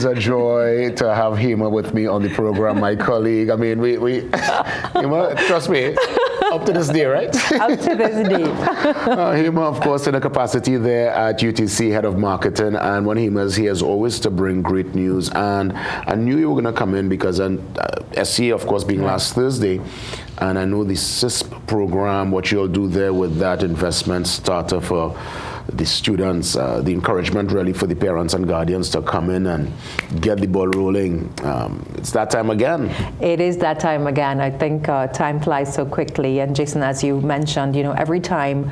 a joy to have Hema with me on the program, my colleague. I mean, Hema, trust me, up to this day, right? Up to this day. Hema, of course, in a capacity there at UTC, head of marketing, and when Hema is here, is always to bring great news. And I knew you were going to come in because S.E.A, of course, being last Thursday, and I know the CISP program, what you'll do there with that investment starter for the students, the encouragement really for the parents and guardians to come in and get the ball rolling. It's that time again. It is that time again. I think time flies so quickly. And Jason, as you mentioned, every time,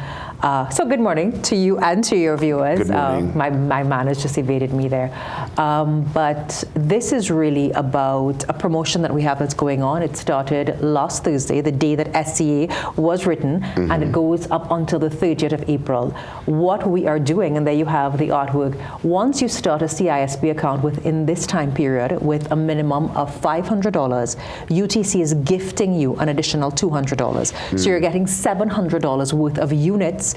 so good morning to you and to your viewers. Good morning. My man has just evaded me there. But this is really about a promotion that we have that's going on. It started last Thursday, the day that S.E.A was written, and it goes up until the 30th of April. What we are doing, and there you have the artwork, once you start a CISP account within this time period with a minimum of $500, UTC is gifting you an additional $200. So you're getting $700 worth of units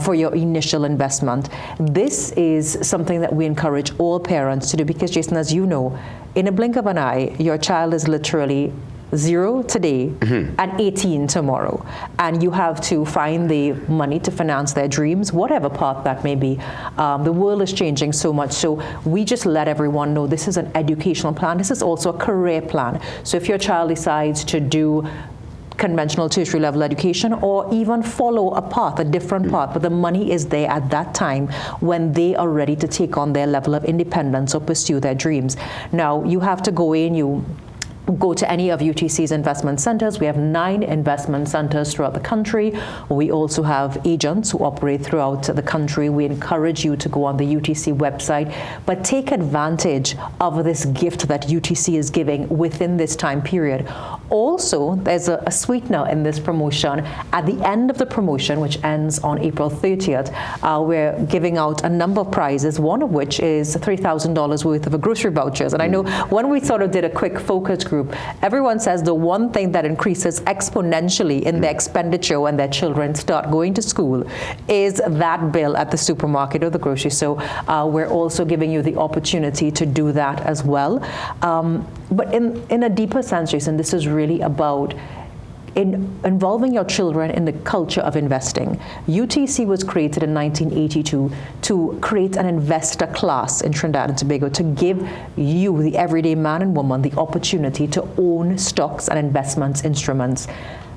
for your initial investment. This is something that we encourage all parents to do because, Jason, as you know, in a blink of an eye, your child is literally 0 today and 18 tomorrow. And you have to find the money to finance their dreams, whatever path that may be. The world is changing so much. So we just let everyone know this is an educational plan. This is also a career plan. So if your child decides to do conventional tertiary level education or even follow a path, a different path, but the money is there at that time when they are ready to take on their level of independence or pursue their dreams. Now, you have to go in, you go to any of UTC's investment centers. We have 9 investment centers throughout the country. We also have agents who operate throughout the country. We encourage you to go on the UTC website, but take advantage of this gift that UTC is giving within this time period. Also, there's a sweetener in this promotion. At the end of the promotion, which ends on April 30th, we're giving out a number of prizes, one of which is $3,000 worth of grocery vouchers. And I know when we sort of did a quick focus group, everyone says the one thing that increases exponentially in their expenditure when their children start going to school is that bill at the supermarket or the grocery. So we're also giving you the opportunity to do that as well. But in a deeper sense, Jason, this is really about involving your children in the culture of investing. UTC was created in 1982 to create an investor class in Trinidad and Tobago to give you, the everyday man and woman, the opportunity to own stocks and investments instruments.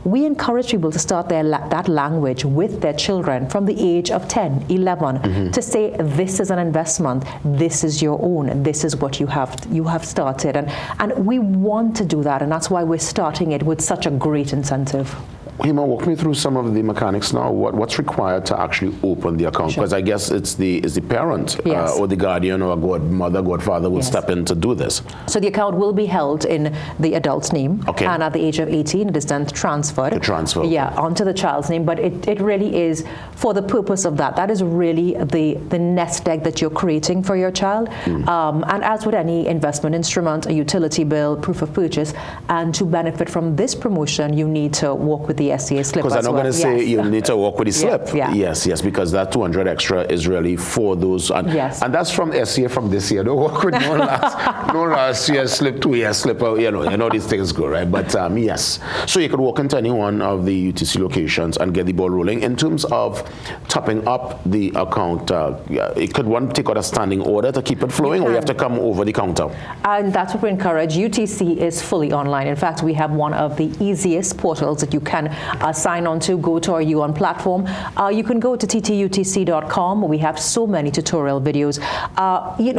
We encourage people to start that language with their children from the age of 10, 11, to say, this is an investment, this is your own, this is what you have started. And we want to do that, and that's why we're starting it with such a great incentive. Hema, walk me through some of the mechanics now. What's required to actually open the account? Because I guess it's the parent or the guardian or a godmother, godfather will step in to do this. So the account will be held in the adult's name, and at the age of 18, it is then transferred. Onto the child's name. But it really is for the purpose of that. That is really the nest egg that you're creating for your child. And as with any investment instrument, a utility bill, proof of purchase, and to benefit from this promotion, you need to walk with the S.E.A slip. Because I'm not going to say you need to walk with the slip. Yes, because that 200 extra is really for those. And that's from S.E.A from this year. Don't walk with no last year slip, 2 year slip. You know these things go, right? But yes. So you could walk into any one of the UTC locations and get the ball rolling. In terms of topping up the account, could one take out a standing order to keep it flowing, or you have to come over the counter? And that's what we encourage. UTC is fully online. In fact, we have one of the easiest portals that you can sign on to. Go to our YouOn platform. You can go to ttutc.com. We have so many tutorial videos.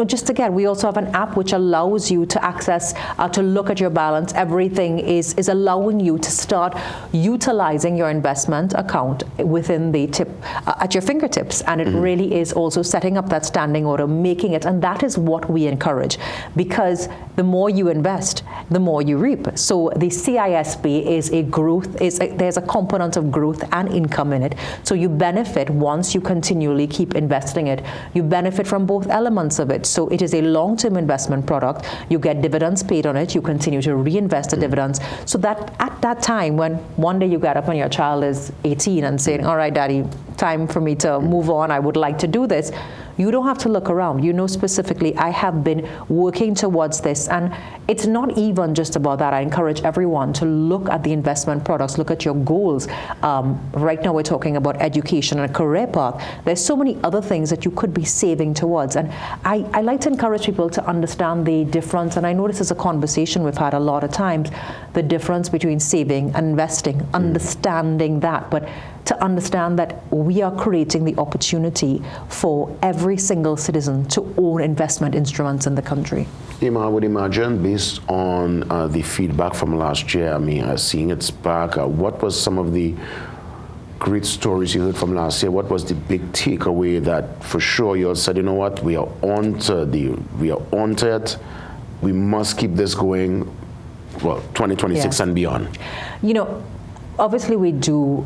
Just again, we also have an app which allows you to access, to look at your balance. Everything is allowing you to start utilizing your investment account within the at your fingertips. And it really is also setting up that standing order, making it, and that is what we encourage, because the more you invest, the more you reap. So the CISP is a growth, there's a component of growth and income in it. So you benefit once you continually keep investing it. You benefit from both elements of it. So it is a long-term investment product. You get dividends paid on it. You continue to reinvest the dividends. So that at that time, when one day you get up and your child is 18 and saying, all right, Daddy, time for me to move on. I would like to do this. You don't have to look around. You know specifically, I have been working towards this. And it's not even just about that. I encourage everyone to look at the investment products, look at your goals. Right now we're talking about education and a career path. There's so many other things that you could be saving towards. And I like to encourage people to understand the difference. And I know this is a conversation we've had a lot of times, the difference between saving and investing, understanding that. But to understand that we are creating the opportunity for every single citizen to own investment instruments in the country. Hema, I would imagine, based on the feedback from last year, I mean, seeing it back, what was some of the great stories you heard from last year? What was the big takeaway that for sure you all said, you know what, we are on to it, we must keep this going, well, 2026 and beyond? You know, obviously we do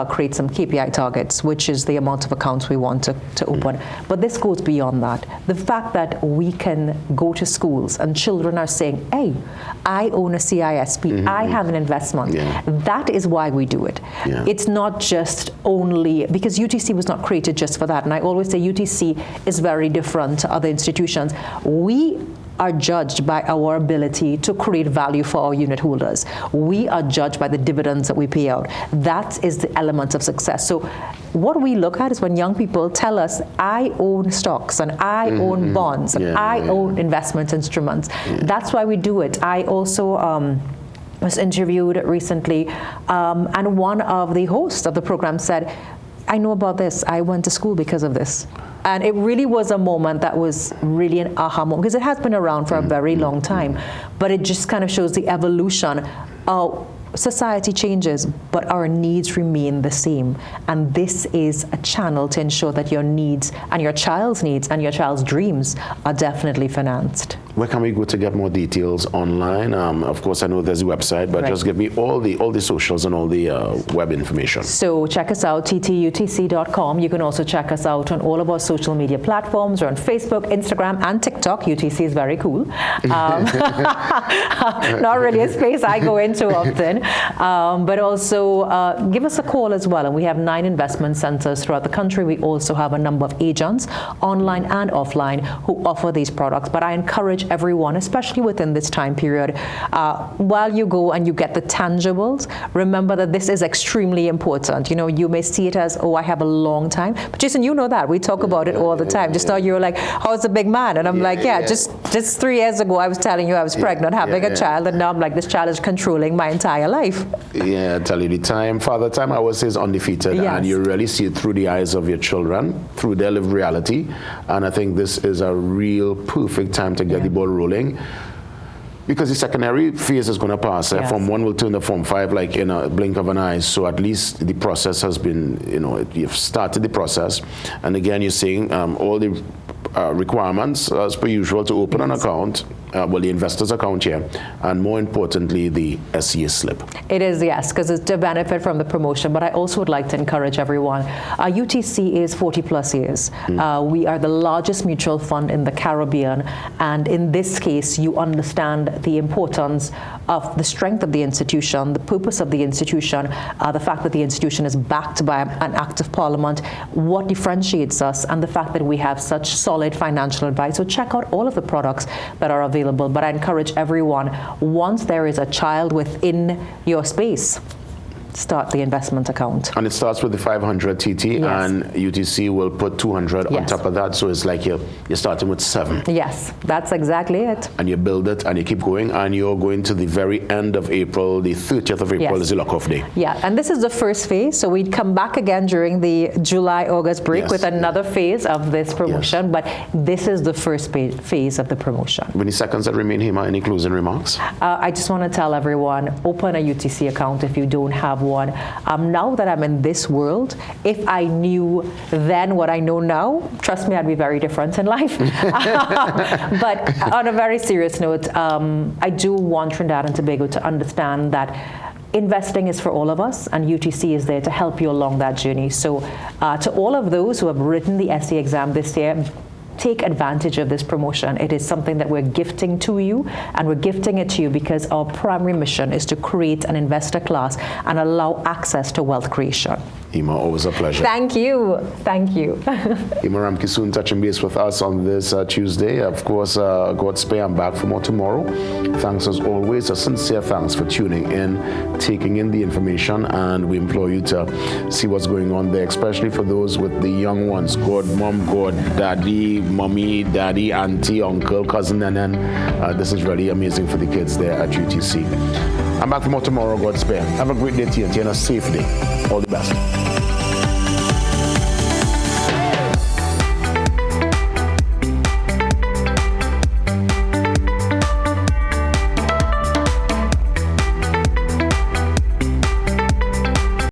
create some KPI targets, which is the amount of accounts we want to open. But this goes beyond that. The fact that we can go to schools and children are saying, hey, I own a CISP, I have an investment. That is why we do it. It's not just only, because UTC was not created just for that. And I always say UTC is very different to other institutions. We are judged by our ability to create value for our unit holders. We are judged by the dividends that we pay out. That is the element of success. So what we look at is when young people tell us, I own stocks and I own bonds and I own investment instruments. That's why we do it. I also was interviewed recently, and one of the hosts of the program said, I know about this. I went to school because of this. And it really was a moment that was really an aha moment, because it has been around for a very long time. But it just kind of shows the evolution. Society changes, but our needs remain the same. And this is a channel to ensure that your needs and your child's dreams are definitely financed. Where can we go to get more details online? Of course, I know there's a website, but just give me all the socials and all the web information. So check us out, ttutc.com. You can also check us out on all of our social media platforms. We're on Facebook, Instagram, and TikTok. UTC is very cool. Not really a space I go into often. But also give us a call as well. And we have 9 investment centers throughout the country. We also have a number of agents, online and offline, who offer these products. But I encourage everyone, especially within this time period, while you go and you get the tangibles, remember that this is extremely important. You know, you may see it as, oh, I have a long time. But Jason, you know that. We talk about it all the time. Just now you were like, how's the big man? And I'm just 3 years ago, I was telling you I was pregnant, having a child. And now I'm like, this child is controlling my entire life. Yeah, I tell you, the time, Father Time, I always say, is undefeated. And you really see it through the eyes of your children, through their lived reality. And I think this is a real perfect time to get the ball rolling, because the secondary phase is going to pass. Form 1 will turn to Form 5 like in a blink of an eye. So at least the process has been, you've started the process. And again, you're seeing all the requirements as per usual to open an account, the investor's account here, and more importantly, the S.E.A slip. It is, yes, because it's to benefit from the promotion. But I also would like to encourage everyone. UTC is 40 plus years. We are the largest mutual fund in the Caribbean. And in this case, you understand the importance of the strength of the institution, the purpose of the institution, the fact that the institution is backed by an act of parliament, what differentiates us, and the fact that we have such solid financial advice. So check out all of the products that are available. But I encourage everyone, once there is a child within your space, start the investment account. And it starts with the 500 TT, and UTC will put 200 on top of that. So it's like you're starting with 7. Yes, that's exactly it. And you build it and you keep going, and you're going to the very end of April. The 30th of April is the lock-off day. Yeah, and this is the first phase. So we'd come back again during the July-August break with another phase of this promotion. But this is the first phase of the promotion. With the seconds that remain, Hema, any closing remarks? I just want to tell everyone, open a UTC account if you don't have one. Now that I'm in this world, if I knew then what I know now, trust me, I'd be very different in life. But on a very serious note, I do want Trinidad and Tobago to understand that investing is for all of us, and UTC is there to help you along that journey. So to all of those who have written the S.E.A exam this year, take advantage of this promotion. It is something that we're gifting to you, and we're gifting it to you because our primary mission is to create an investor class and allow access to wealth creation. Hema, always a pleasure. Thank you. Thank you. Hema Ramkissoon touching base with us on this Tuesday. Of course, God spare, I'm back for more tomorrow. Thanks as always, a sincere thanks for tuning in, taking in the information, and we implore you to see what's going on there, especially for those with the young ones, God, mom, God, daddy, mommy, daddy, auntie, uncle, cousin, and then this is really amazing for the kids there at UTC. I'm back for more tomorrow, God spare. Have a great day, TNT, and a safe day. All the best.